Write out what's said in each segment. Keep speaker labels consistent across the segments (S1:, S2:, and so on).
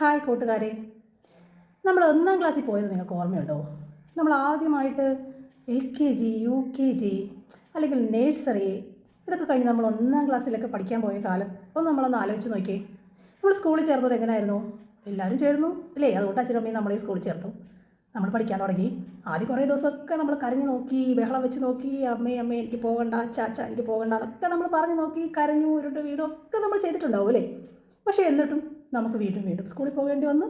S1: Hi കൂട്ടുകാരെ, നമ്മൾ ഒന്നാം ക്ലാസ്സിൽ പോയത് നിങ്ങൾക്ക് ഓർമ്മയുണ്ടോ? നമ്മൾ ആദ്യമായിട്ട് LKG UKG അല്ലെങ്കിൽ നേഴ്സറി ഇതൊക്കെ കഴിഞ്ഞ് നമ്മൾ ഒന്നാം ക്ലാസ്സിലൊക്കെ പഠിക്കാൻ പോയ കാലം നമ്മളൊന്ന് ആലോചിച്ച് നോക്കിയേ. നമ്മൾ സ്കൂളിൽ ചേർന്നത് എങ്ങനെയായിരുന്നു? എല്ലാവരും ചേർന്നു അല്ലേ? അതുകൊണ്ട് അച്ഛനും അമ്മയും നമ്മളെ സ്കൂളിൽ ചേർത്തു. നമ്മൾ പഠിക്കാൻ തുടങ്ങി. ആദ്യം കുറേ ദിവസമൊക്കെ നമ്മൾ കരഞ്ഞു നോക്കി, ബഹളം വെച്ച് നോക്കി, അമ്മേ എനിക്ക് പോകണ്ട, അച്ഛ എനിക്ക് പോകണ്ട എന്നൊക്കെ നമ്മൾ പറഞ്ഞു നോക്കി, കരഞ്ഞു ഉരുട്ട് വീടും ഒക്കെ നമ്മൾ ചെയ്തിട്ടുണ്ടാവും അല്ലേ? പക്ഷേ എന്നിട്ടും നമുക്ക് വീണ്ടും സ്കൂളിൽ പോകേണ്ടി വന്നു.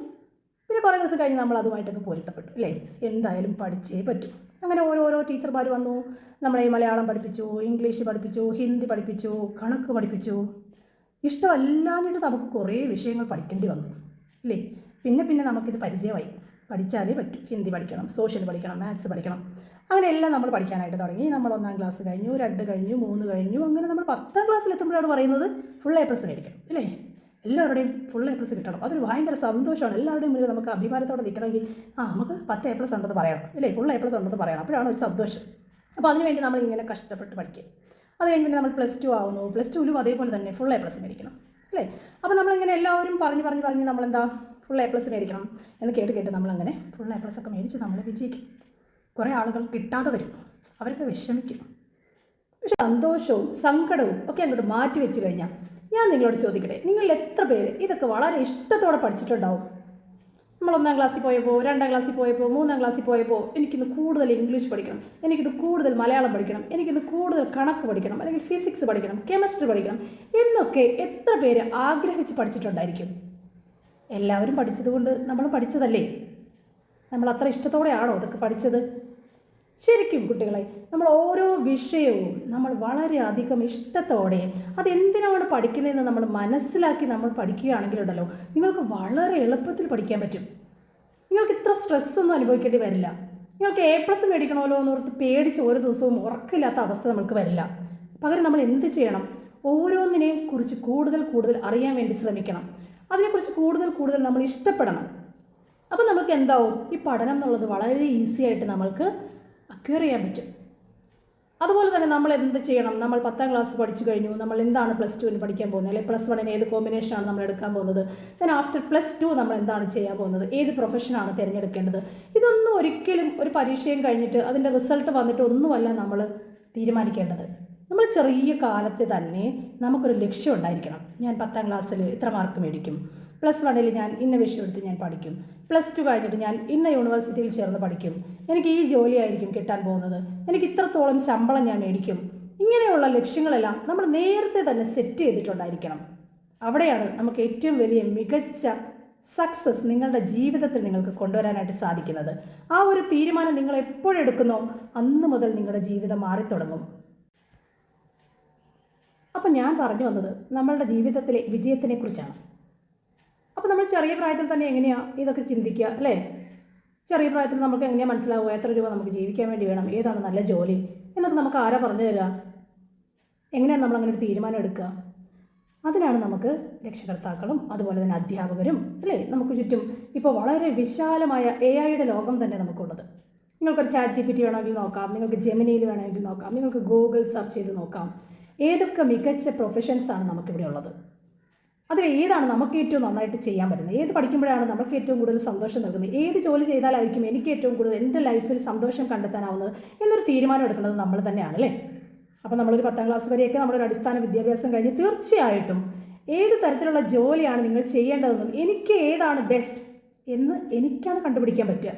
S1: പിന്നെ കുറേ ദിവസം കഴിഞ്ഞ് നമ്മൾ അതുമായിട്ടൊക്കെ പൊരുത്തപ്പെട്ടു അല്ലേ? എന്തായാലും പഠിച്ചേ പറ്റും. അങ്ങനെ ഓരോരോ ടീച്ചർമാർ വന്നു. നമ്മളെ മലയാളം പഠിപ്പിച്ചു, ഇംഗ്ലീഷ് പഠിപ്പിച്ചു, ഹിന്ദി പഠിപ്പിച്ചു, കണക്ക് പഠിപ്പിച്ചു. ഇഷ്ടമല്ലാഞ്ഞിട്ട് നമുക്ക് കുറേ വിഷയങ്ങൾ പഠിക്കേണ്ടി വന്നു അല്ലേ? പിന്നെ നമുക്കിത് പരിചയമായി. പഠിച്ചാലേ പറ്റൂ. ഹിന്ദി പഠിക്കണം, സോഷ്യൽ പഠിക്കണം, മാത്സ് പഠിക്കണം, അങ്ങനെ എല്ലാം നമ്മൾ പഠിക്കാനായിട്ട് തുടങ്ങി. നമ്മൾ 1-ാം ക്ലാസ് കഴിഞ്ഞു, 2 കഴിഞ്ഞു, 3 കഴിഞ്ഞു. അങ്ങനെ നമ്മൾ 10-ാം ക്ലാസ്സിലെത്തുമ്പോഴാണ് പറയുന്നത് ഫുൾ A+ മേടിക്കണം അല്ലേ? എല്ലാവരുടെയും ഫുൾ A+ കിട്ടണം. അതൊരു ഭയങ്കര സന്തോഷമാണ്. എല്ലാവരുടെയും മുന്നിൽ നമുക്ക് അഭിമാനത്തോടെ നിൽക്കണമെങ്കിൽ നമുക്ക് 10 A+ ഉണ്ടെന്ന് പറയണം അല്ലേ? ഫുൾ A+ ഉണ്ടെന്ന് പറയണം. അപ്പോഴാണ് ഒരു സന്തോഷം. അപ്പോൾ അതിനുവേണ്ടി നമ്മൾ ഇങ്ങനെ കഷ്ടപ്പെട്ട് പഠിക്കുക. അത് കഴിഞ്ഞ് പിന്നെ നമ്മൾ +2 ആവുന്നു. +2ലും അതേപോലെ തന്നെ ഫുൾ A+ മേടിക്കണം അല്ലേ? അപ്പോൾ നമ്മളിങ്ങനെ എല്ലാവരും പറഞ്ഞ് നമ്മളെന്താ ഫുൾ A+ മേടിക്കണം എന്ന് കേട്ട് നമ്മളങ്ങനെ ഫുൾ A+ ഒക്കെ മേടിച്ച് നമ്മൾ വിജയിക്കും. കുറേ ആളുകൾ കിട്ടാതെ വരും, അവർക്ക് വിഷമിക്കും. പക്ഷെ സന്തോഷവും സങ്കടവും ഒക്കെ അങ്ങോട്ട് മാറ്റി വെച്ച് കഴിഞ്ഞാൽ ഞാൻ നിങ്ങളോട് ചോദിക്കട്ടെ, നിങ്ങളിൽ എത്ര പേര് ഇതൊക്കെ വളരെ ഇഷ്ടത്തോടെ പഠിച്ചിട്ടുണ്ടാവും? നമ്മൾ 1-ാം ക്ലാസ്സിൽ പോയപ്പോൾ, 2-ാം ക്ലാസ്സിൽ പോയപ്പോൾ, 3-ാം ക്ലാസ്സിൽ പോയപ്പോൾ എനിക്കിന്ന് കൂടുതൽ ഇംഗ്ലീഷ് പഠിക്കണം, എനിക്കിത് കൂടുതൽ മലയാളം പഠിക്കണം, എനിക്കിത് കൂടുതൽ കണക്ക് പഠിക്കണം, അല്ലെങ്കിൽ ഫിസിക്സ് പഠിക്കണം, കെമിസ്ട്രി പഠിക്കണം എന്നൊക്കെ എത്ര പേര് ആഗ്രഹിച്ച് പഠിച്ചിട്ടുണ്ടായിരിക്കും? എല്ലാവരും പഠിച്ചതുകൊണ്ട് നമ്മൾ പഠിച്ചതല്ലേ? നമ്മൾ അത്ര ഇഷ്ടത്തോടെയാണോ ഇതൊക്കെ പഠിച്ചത്? ശരിക്കും കുട്ടികളെ, നമ്മൾ ഓരോ വിഷയവും നമ്മൾ വളരെയധികം ഇഷ്ടത്തോടെ അതെന്തിനാണ് പഠിക്കുന്നതെന്ന് നമ്മൾ മനസ്സിലാക്കി നമ്മൾ പഠിക്കുകയാണെങ്കിലുണ്ടല്ലോ, നിങ്ങൾക്ക് വളരെ എളുപ്പത്തിൽ പഠിക്കാൻ പറ്റും. നിങ്ങൾക്ക് ഇത്ര സ്ട്രെസ്സൊന്നും അനുഭവിക്കേണ്ടി വരില്ല. നിങ്ങൾക്ക് A+ മേടിക്കണമല്ലോ എന്നോർത്ത് പേടിച്ച് ഓരോ ദിവസവും ഉറക്കില്ലാത്ത അവസ്ഥ നമുക്ക് വരില്ല. പകരം നമ്മൾ എന്ത് ചെയ്യണം? ഓരോന്നിനെയും കുറിച്ച് കൂടുതൽ അറിയാൻ വേണ്ടി ശ്രമിക്കണം. അതിനെക്കുറിച്ച് കൂടുതൽ നമ്മൾ ഇഷ്ടപ്പെടണം. അപ്പോൾ നമുക്ക് എന്താവും? ഈ പഠനം എന്നുള്ളത് വളരെ ഈസി ആയിട്ട് നമ്മൾക്ക് അക്വയർ ചെയ്യാൻ പറ്റും. അതുപോലെ തന്നെ നമ്മൾ എന്ത് ചെയ്യണം? നമ്മൾ 10-ാം ക്ലാസ് പഠിച്ചു കഴിഞ്ഞു. നമ്മൾ എന്താണ് +2-ന് പഠിക്കാൻ പോകുന്നത്? അല്ലെങ്കിൽ +1-ന് ഏത് കോമ്പിനേഷനാണ് നമ്മൾ എടുക്കാൻ പോകുന്നത്? ദെൻ ആഫ്റ്റർ +2 നമ്മൾ എന്താണ് ചെയ്യാൻ പോകുന്നത്? ഏത് പ്രൊഫഷനാണ് തിരഞ്ഞെടുക്കേണ്ടത്? ഇതൊന്നും ഒരിക്കലും ഒരു പരീക്ഷയും കഴിഞ്ഞിട്ട് അതിൻ്റെ റിസൾട്ട് വന്നിട്ട് ഒന്നുമല്ല നമ്മൾ തീരുമാനിക്കേണ്ടത്. നമ്മൾ ചെറിയ കാലത്ത് തന്നെ നമുക്കൊരു ലക്ഷ്യം ഉണ്ടായിരിക്കണം. ഞാൻ 10-ാം ക്ലാസ്സിൽ ഇത്ര മാർക്ക് മേടിക്കും, +1-ൽ ഞാൻ ഇന്ന വിഷയം എടുത്ത് ഞാൻ പഠിക്കും, +2 കഴിഞ്ഞിട്ട് ഞാൻ ഇന്ന യൂണിവേഴ്സിറ്റിയിൽ ചേർന്ന് പഠിക്കും, എനിക്ക് ഈ ജോലിയായിരിക്കും കിട്ടാൻ പോകുന്നത്, എനിക്ക് ഇത്രത്തോളം ശമ്പളം ഞാൻ മേടിക്കും. ഇങ്ങനെയുള്ള ലക്ഷ്യങ്ങളെല്ലാം നമ്മൾ നേരത്തെ തന്നെ സെറ്റ് ചെയ്തിട്ടുണ്ടായിരിക്കണം. അവിടെയാണ് നമുക്ക് ഏറ്റവും വലിയ മികച്ച സക്സസ് നിങ്ങളുടെ ജീവിതത്തിൽ നിങ്ങൾക്ക് കൊണ്ടുവരാനായിട്ട് സാധിക്കുന്നത്. ആ ഒരു തീരുമാനം നിങ്ങൾ എപ്പോഴെടുക്കുന്നോ അന്ന് മുതൽ നിങ്ങളുടെ ജീവിതം മാറിത്തുടങ്ങും. അപ്പം ഞാൻ പറഞ്ഞു വന്നത് നമ്മളുടെ ജീവിതത്തിലെ വിജയത്തിനെ കുറിച്ചാണ്. അപ്പോൾ നമ്മൾ ചെറിയ പ്രായത്തിൽ തന്നെ എങ്ങനെയാണ് ഇതൊക്കെ ചിന്തിക്കുക അല്ലേ? ചെറിയ പ്രായത്തിൽ നമുക്ക് എങ്ങനെയാണ് മനസ്സിലാവുക എത്ര രൂപ നമുക്ക് ജീവിക്കാൻ വേണ്ടി വേണം, ഏതാണ് നല്ല ജോലി എന്നൊക്കെ നമുക്ക് ആരാ പറഞ്ഞു തരിക? എങ്ങനെയാണ് നമ്മളങ്ങനെ ഒരു തീരുമാനം എടുക്കുക? അതിനാണ് നമുക്ക് രക്ഷകർത്താക്കളും അതുപോലെ തന്നെ അധ്യാപകരും അല്ലേ നമുക്ക് ചുറ്റും ഇപ്പോൾ വളരെ വിശാലമായ AI-യുടെ ലോകം തന്നെ നമുക്കുള്ളത്. നിങ്ങൾക്കൊരു ChatGPT വേണമെങ്കിൽ നോക്കാം, നിങ്ങൾക്ക് ജെമിനിയിൽ വേണമെങ്കിൽ നോക്കാം, നിങ്ങൾക്ക് ഗൂഗിൾ സെർച്ച് ചെയ്ത് നോക്കാം. ഏതൊക്കെ മികച്ച പ്രൊഫഷൻസാണ് നമുക്കിവിടെ ഉള്ളത്? അതിൽ ഏതാണ് നമുക്ക് ഏറ്റവും നന്നായിട്ട് ചെയ്യാൻ പറ്റുന്നത്? ഏത് പഠിക്കുമ്പോഴാണ് നമുക്ക് ഏറ്റവും കൂടുതൽ സന്തോഷം നൽകുന്നത്? ഏത് ജോലി ചെയ്താലായിരിക്കും എനിക്ക് ഏറ്റവും കൂടുതൽ എൻ്റെ ലൈഫിൽ സന്തോഷം കണ്ടെത്താനാവുന്നത് എന്നൊരു തീരുമാനം എടുക്കുന്നത് നമ്മൾ തന്നെയാണ് അല്ലേ? അപ്പോൾ നമ്മളൊരു 10-ാം ക്ലാസ് വരെയൊക്കെ നമ്മളൊരു അടിസ്ഥാന വിദ്യാഭ്യാസം കഴിഞ്ഞ് തീർച്ചയായിട്ടും ഏത് തരത്തിലുള്ള ജോലിയാണ് നിങ്ങൾ ചെയ്യേണ്ടതെന്നും എനിക്ക് ഏതാണ് ബെസ്റ്റ് എന്ന് എനിക്കാണ് കണ്ടുപിടിക്കാൻ പറ്റുക.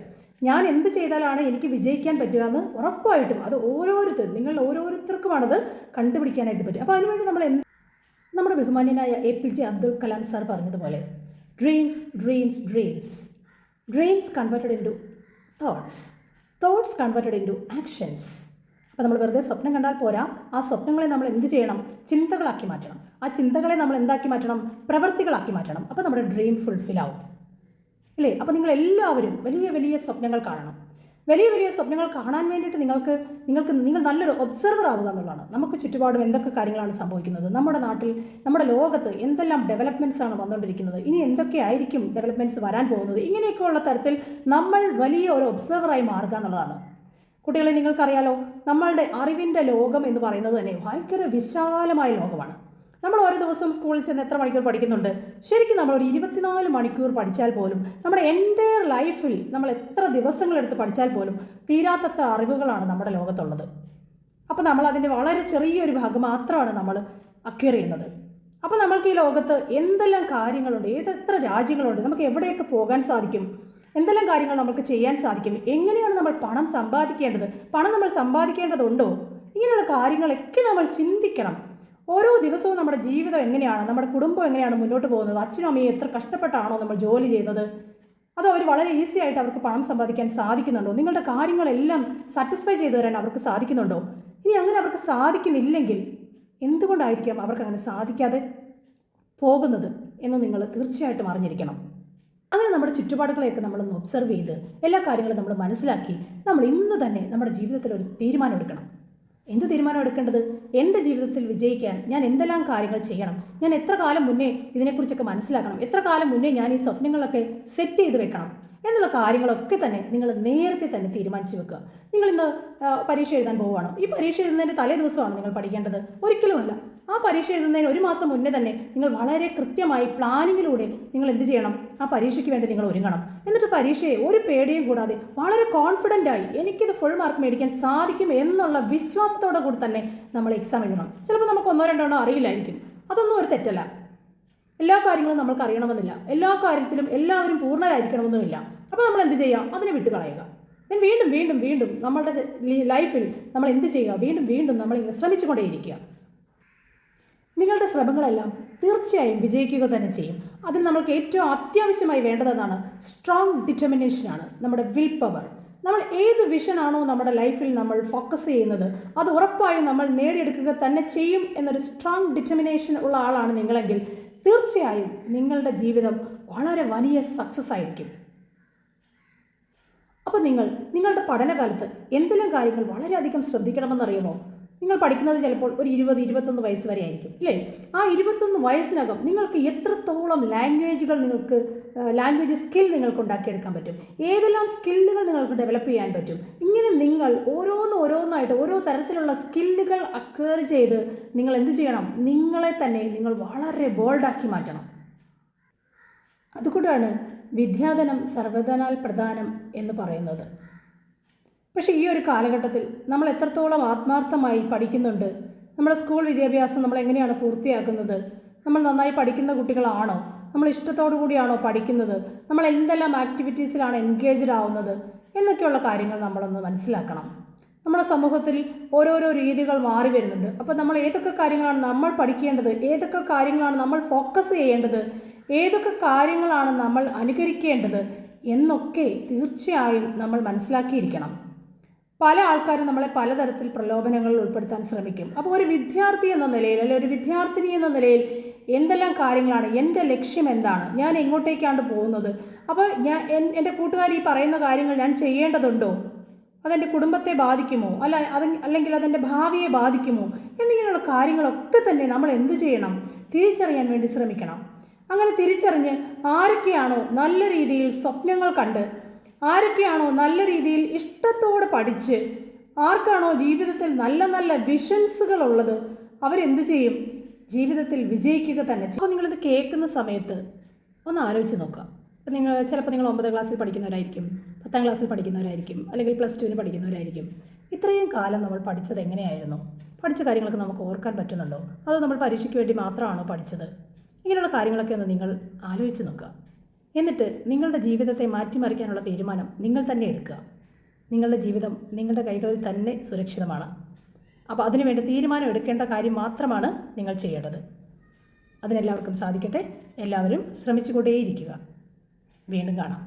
S1: ഞാൻ എന്ത് ചെയ്താലാണ് എനിക്ക് വിജയിക്കാൻ പറ്റുക എന്ന് ഉറപ്പായിട്ടും അത് നിങ്ങൾ ഓരോരുത്തർക്കുമാണത് കണ്ടുപിടിക്കാനായിട്ട് പറ്റും. അപ്പോൾ അതിനുവേണ്ടി നമ്മൾ നമ്മുടെ ബഹുമാന്യനായ APJ അബ്ദുൽ കലാം സാർ പറഞ്ഞതുപോലെ dreams converted into thoughts converted into actions. അപ്പോൾ നമ്മൾ വെറുതെ സ്വപ്നം കണ്ടാൽ പോരാ, ആ സ്വപ്നങ്ങളെ നമ്മൾ എന്ത് ചെയ്യണം? ചിന്തകളാക്കി മാറ്റണം. ആ ചിന്തകളെ നമ്മൾ എന്താക്കി മാറ്റണം? പ്രവൃത്തികളാക്കി മാറ്റണം. അപ്പോൾ നമ്മുടെ ഡ്രീം ഫുൾഫിൽ ആവും അല്ലേ? അപ്പോൾ നിങ്ങളെല്ലാവരും വലിയ സ്വപ്നങ്ങൾ കാണണം. വലിയ സ്വപ്നങ്ങൾ കാണാൻ വേണ്ടിയിട്ട് നിങ്ങൾ നല്ലൊരു ഒബ്സർവർ ആവുക എന്നുള്ളതാണ്. നമുക്ക് ചുറ്റുപാടും എന്തൊക്കെ കാര്യങ്ങളാണ് സംഭവിക്കുന്നത്, നമ്മുടെ നാട്ടിൽ നമ്മുടെ ലോകത്ത് എന്തെല്ലാം ഡെവലപ്മെൻറ്റ്സ് ആണ് വന്നുകൊണ്ടിരിക്കുന്നത്, ഇനി എന്തൊക്കെയായിരിക്കും ഡെവലപ്മെൻറ്റ്സ് വരാൻ പോകുന്നത്, ഇങ്ങനെയൊക്കെയുള്ള തരത്തിൽ നമ്മൾ വലിയ ഒരു ഒബ്സർവറായി മാറുക എന്നുള്ളതാണ്. കുട്ടികളെ, നിങ്ങൾക്കറിയാലോ, നമ്മളുടെ അറിവിൻ്റെ ലോകം എന്ന് പറയുന്നത് തന്നെ ഭയങ്കര വിശാലമായ ലോകമാണ്. നമ്മൾ ഓരോ ദിവസവും സ്കൂളിൽ ചെന്ന് എത്ര മണിക്കൂർ പഠിക്കുന്നുണ്ട്? ശരിക്കും നമ്മൾ ഒരു 24 മണിക്കൂർ പഠിച്ചാൽ പോലും നമ്മുടെ എൻ്റയർ ലൈഫിൽ നമ്മൾ എത്ര ദിവസങ്ങളെടുത്ത് പഠിച്ചാൽ പോലും തീരാത്തത്ര അറിവുകളാണ് നമ്മുടെ ലോകത്തുള്ളത്. അപ്പോൾ നമ്മൾ അതിൻ്റെ വളരെ ചെറിയൊരു ഭാഗം മാത്രമാണ് നമ്മൾ അക്വയർ ചെയ്യുന്നത്. അപ്പോൾ നമ്മൾക്ക് ഈ ലോകത്ത് എന്തെല്ലാം കാര്യങ്ങളുണ്ട്, എത്ര രാജ്യങ്ങളുണ്ട്, നമുക്ക് എവിടെയൊക്കെ പോകാൻ സാധിക്കും, എന്തെല്ലാം കാര്യങ്ങൾ നമുക്ക് ചെയ്യാൻ സാധിക്കും, എങ്ങനെയാണ് നമ്മൾ പണം സമ്പാദിക്കേണ്ടത്, പണം നമ്മൾ സമ്പാദിക്കേണ്ടതുണ്ടോ, ഇങ്ങനെയുള്ള കാര്യങ്ങളൊക്കെ നമ്മൾ ചിന്തിക്കണം. ഓരോ ദിവസവും നമ്മുടെ ജീവിതം എങ്ങനെയാണ്, നമ്മുടെ കുടുംബം എങ്ങനെയാണ് മുന്നോട്ട് പോകുന്നത്, അച്ഛനും അമ്മയും എത്ര കഷ്ടപ്പെട്ടാണോ നമ്മൾ ജോലി ചെയ്യുന്നത്, അതോ അവർ വളരെ ഈസി ആയിട്ട് അവർക്ക് പണം സമ്പാദിക്കാൻ സാധിക്കുന്നുണ്ടോ, നിങ്ങളുടെ കാര്യങ്ങളെല്ലാം സാറ്റിസ്ഫൈ ചെയ്തു തരാൻ അവർക്ക് സാധിക്കുന്നുണ്ടോ? ഇനി അങ്ങനെ അവർക്ക് സാധിക്കുന്നില്ലെങ്കിൽ എന്തുകൊണ്ടായിരിക്കാം അവർക്ക് അങ്ങനെ സാധിക്കാതെ പോകുന്നത് എന്ന് നിങ്ങൾ തീർച്ചയായിട്ടും അറിഞ്ഞിരിക്കണം. അങ്ങനെ നമ്മുടെ ചുറ്റുപാടുകളെയൊക്കെ നമ്മളൊന്ന് ഒബ്സർവ് ചെയ്ത് എല്ലാ കാര്യങ്ങളും നമ്മൾ മനസ്സിലാക്കി നമ്മൾ ഇന്ന് തന്നെ നമ്മുടെ ജീവിതത്തിൽ ഒരു തീരുമാനം എടുക്കണം. എന്ത് തീരുമാനം എടുക്കേണ്ടത്? എൻ്റെ ജീവിതത്തിൽ വിജയിക്കാൻ ഞാൻ എന്തെല്ലാം കാര്യങ്ങൾ ചെയ്യണം, ഞാൻ എത്ര കാലം മുന്നേ ഇതിനെക്കുറിച്ചൊക്കെ മനസ്സിലാക്കണം, എത്ര കാലം മുന്നേ ഞാൻ ഈ സ്വപ്നങ്ങളൊക്കെ സെറ്റ് ചെയ്ത് വെക്കണം എന്നുള്ള കാര്യങ്ങളൊക്കെ തന്നെ നിങ്ങൾ നേരത്തെ തന്നെ തീരുമാനിച്ചു വെക്കുക. നിങ്ങളിന്ന് പരീക്ഷ എഴുതാൻ പോവുകയാണോ? ഈ പരീക്ഷ എഴുതുന്നതിൻ്റെ തലേ ദിവസമാണ് നിങ്ങൾ പഠിക്കേണ്ടത്? ഒരിക്കലുമല്ല. ആ പരീക്ഷ എഴുതുന്നതിന് ഒരു മാസം മുന്നേ തന്നെ നിങ്ങൾ വളരെ കൃത്യമായി പ്ലാനിങ്ങിലൂടെ നിങ്ങൾ എന്ത് ചെയ്യണം? ആ പരീക്ഷയ്ക്ക് വേണ്ടി നിങ്ങൾ ഒരുങ്ങണം. എന്നിട്ട് പരീക്ഷയെ ഒരു പേടിയും കൂടാതെ വളരെ കോൺഫിഡൻ്റായി എനിക്കിത് ഫുൾ മാർക്ക് മേടിക്കാൻ സാധിക്കും എന്നുള്ള വിശ്വാസത്തോടെ കൂടി തന്നെ നമ്മൾ എക്സാം എഴുതണം. ചിലപ്പോൾ നമുക്ക് 1-2 അറിയില്ലായിരിക്കും, അതൊന്നും ഒരു തെറ്റല്ല. എല്ലാ കാര്യങ്ങളും നമ്മൾക്ക് അറിയണമെന്നില്ല, എല്ലാ കാര്യത്തിലും എല്ലാവരും പൂർണ്ണരായിരിക്കണമെന്നുമില്ല. അപ്പോൾ നമ്മൾ എന്ത് ചെയ്യുക? അതിനെ വിട്ടുകളയുക. വീണ്ടും വീണ്ടും വീണ്ടും നമ്മളുടെ ലൈഫിൽ നമ്മൾ എന്ത് ചെയ്യുക? വീണ്ടും വീണ്ടും നമ്മളിങ്ങനെ ശ്രമിച്ചുകൊണ്ടേയിരിക്കുക. നിങ്ങളുടെ ശ്രമങ്ങളെല്ലാം തീർച്ചയായും വിജയിക്കുക തന്നെ ചെയ്യും. അതിന് നമ്മൾക്ക് ഏറ്റവും അത്യാവശ്യമായി വേണ്ടതെന്നാണ് സ്ട്രോങ് ഡിറ്റർമിനേഷനാണ്, നമ്മുടെ വിൽ പവർ. നമ്മൾ ഏത് വിഷനാണോ നമ്മുടെ ലൈഫിൽ നമ്മൾ ഫോക്കസ് ചെയ്യുന്നത് അത് ഉറപ്പായും നമ്മൾ നേടിയെടുക്കുക തന്നെ ചെയ്യും എന്നൊരു സ്ട്രോങ് ഡിറ്റർമിനേഷൻ ഉള്ള ആളാണ് നിങ്ങളെങ്കിൽ തീർച്ചയായും നിങ്ങളുടെ ജീവിതം വളരെ വലിയ സക്സസ് ആയിരിക്കും. അപ്പോൾ നിങ്ങളുടെ പഠനകാലത്ത് എന്തെല്ലാം കാര്യങ്ങൾ വളരെയധികം ശ്രദ്ധിക്കണമെന്നറിയുമോ? നിങ്ങൾ പഠിക്കുന്നത് ചിലപ്പോൾ ഒരു 20-21 വയസ്സ് വരെ ആയിരിക്കും, അല്ലേ? ആ 21 വയസ്സിനകം നിങ്ങൾക്ക് എത്രത്തോളം ലാംഗ്വേജ് സ്കിൽ നിങ്ങൾക്ക് ഉണ്ടാക്കിയെടുക്കാൻ പറ്റും, ഏതെല്ലാം സ്കില്ലുകൾ നിങ്ങൾക്ക് ഡെവലപ്പ് ചെയ്യാൻ പറ്റും. ഇങ്ങനെ നിങ്ങൾ ഓരോന്നായിട്ട് ഓരോ തരത്തിലുള്ള സ്കില്ലുകൾ അക്വയർ ചെയ്ത് നിങ്ങൾ എന്ത് ചെയ്യണം? നിങ്ങളെ തന്നെ നിങ്ങൾ വളരെ ബോൾഡാക്കി മാറ്റണം. അതുകൊണ്ടാണ് വിദ്യാധനം സർവധനാൽ പ്രധാനം എന്ന് പറയുന്നത്. പക്ഷേ ഈ ഒരു കാലഘട്ടത്തിൽ നമ്മൾ എത്രത്തോളം ആത്മാർത്ഥമായി പഠിക്കുന്നുണ്ട്? നമ്മുടെ സ്കൂൾ വിദ്യാഭ്യാസം നമ്മൾ എങ്ങനെയാണ് പൂർത്തിയാക്കുന്നത്? നമ്മൾ നന്നായി പഠിക്കുന്ന കുട്ടികളാണോ? നമ്മൾ ഇഷ്ടത്തോടു കൂടിയാണോ പഠിക്കുന്നത്? നമ്മൾ എന്തെല്ലാം ആക്ടിവിറ്റീസിലാണ് എൻഗേജ്ഡ് ആവുന്നത് എന്നൊക്കെയുള്ള കാര്യങ്ങൾ നമ്മളൊന്ന് മനസ്സിലാക്കണം. നമ്മുടെ സമൂഹത്തിൽ ഓരോരോ രീതികൾ മാറി വരുന്നുണ്ട്. അപ്പോൾ നമ്മൾ ഏതൊക്കെ കാര്യങ്ങളാണ് നമ്മൾ പഠിക്കേണ്ടത്, ഏതൊക്കെ കാര്യങ്ങളാണ് നമ്മൾ ഫോക്കസ് ചെയ്യേണ്ടത്, ഏതൊക്കെ കാര്യങ്ങളാണ് നമ്മൾ അനുകരിക്കേണ്ടത് എന്നൊക്കെ തീർച്ചയായും നമ്മൾ മനസ്സിലാക്കിയിരിക്കണം. പല ആൾക്കാരും നമ്മളെ പലതരത്തിൽ പ്രലോഭനങ്ങളിൽ ഉൾപ്പെടുത്താൻ ശ്രമിക്കും. അപ്പോൾ ഒരു വിദ്യാർത്ഥി എന്ന നിലയിൽ അല്ലെങ്കിൽ ഒരു വിദ്യാർത്ഥിനി എന്ന നിലയിൽ എന്തെല്ലാം കാര്യങ്ങളാണ്, എൻ്റെ ലക്ഷ്യം എന്താണ്, ഞാൻ എങ്ങോട്ടേക്കാണ് പോകുന്നത്, അപ്പോൾ എൻ്റെ കൂട്ടുകാർ ഈ പറയുന്ന കാര്യങ്ങൾ ഞാൻ ചെയ്യേണ്ടതുണ്ടോ, അതെൻ്റെ കുടുംബത്തെ ബാധിക്കുമോ, അല്ലെങ്കിൽ അതെൻ്റെ ഭാവിയെ ബാധിക്കുമോ എന്നിങ്ങനെയുള്ള കാര്യങ്ങളൊക്കെ തന്നെ നമ്മൾ എന്ത് ചെയ്യണം? തിരിച്ചറിയാൻ വേണ്ടി ശ്രമിക്കണം. അങ്ങനെ തിരിച്ചറിഞ്ഞ് ആരൊക്കെയാണോ നല്ല രീതിയിൽ സ്വപ്നങ്ങൾ കണ്ട്, ആരൊക്കെയാണോ നല്ല രീതിയിൽ ഇഷ്ടത്തോടെ പഠിച്ച്, ആർക്കാണോ ജീവിതത്തിൽ നല്ല നല്ല വിഷൻസുകൾ ഉള്ളത് അവരെന്ത് ചെയ്യും? ജീവിതത്തിൽ വിജയിക്കുക തന്നെ ചെയ്യും. അപ്പോൾ നിങ്ങളിത് കേൾക്കുന്ന സമയത്ത് ഒന്ന് ആലോചിച്ച് നോക്കുക. അപ്പോൾ ചിലപ്പോൾ നിങ്ങൾ 9ാം ക്ലാസ്സിൽ പഠിക്കുന്നവരായിരിക്കും, 10ാം ക്ലാസ്സിൽ പഠിക്കുന്നവരായിരിക്കും, അല്ലെങ്കിൽ +2 പഠിക്കുന്നവരായിരിക്കും. ഇത്രയും കാലം നമ്മൾ പഠിച്ചത് എങ്ങനെയായിരുന്നു? പഠിച്ച കാര്യങ്ങളൊക്കെ നമുക്ക് ഓർക്കാൻ പറ്റുന്നുണ്ടോ? അതോ നമ്മൾ പരീക്ഷയ്ക്ക് വേണ്ടി മാത്രമാണോ പഠിച്ചത്? ഇങ്ങനെയുള്ള കാര്യങ്ങളൊക്കെ ഒന്ന് നിങ്ങൾ ആലോചിച്ച് നോക്കുക. എന്നിട്ട് നിങ്ങളുടെ ജീവിതത്തെ മാറ്റിമറിക്കാനുള്ള തീരുമാനം നിങ്ങൾ തന്നെ എടുക്കുക. നിങ്ങളുടെ ജീവിതം നിങ്ങളുടെ കൈകളിൽ തന്നെ സുരക്ഷിതമാണ്. അപ്പോൾ അതിനുവേണ്ടി തീരുമാനം എടുക്കേണ്ട കാര്യം മാത്രമാണ് നിങ്ങൾ ചെയ്യേണ്ടത്. അതിനെല്ലാവർക്കും സാധിക്കട്ടെ. എല്ലാവരും ശ്രമിച്ചുകൊണ്ടേയിരിക്കുക. വീണ്ടും കാണാം.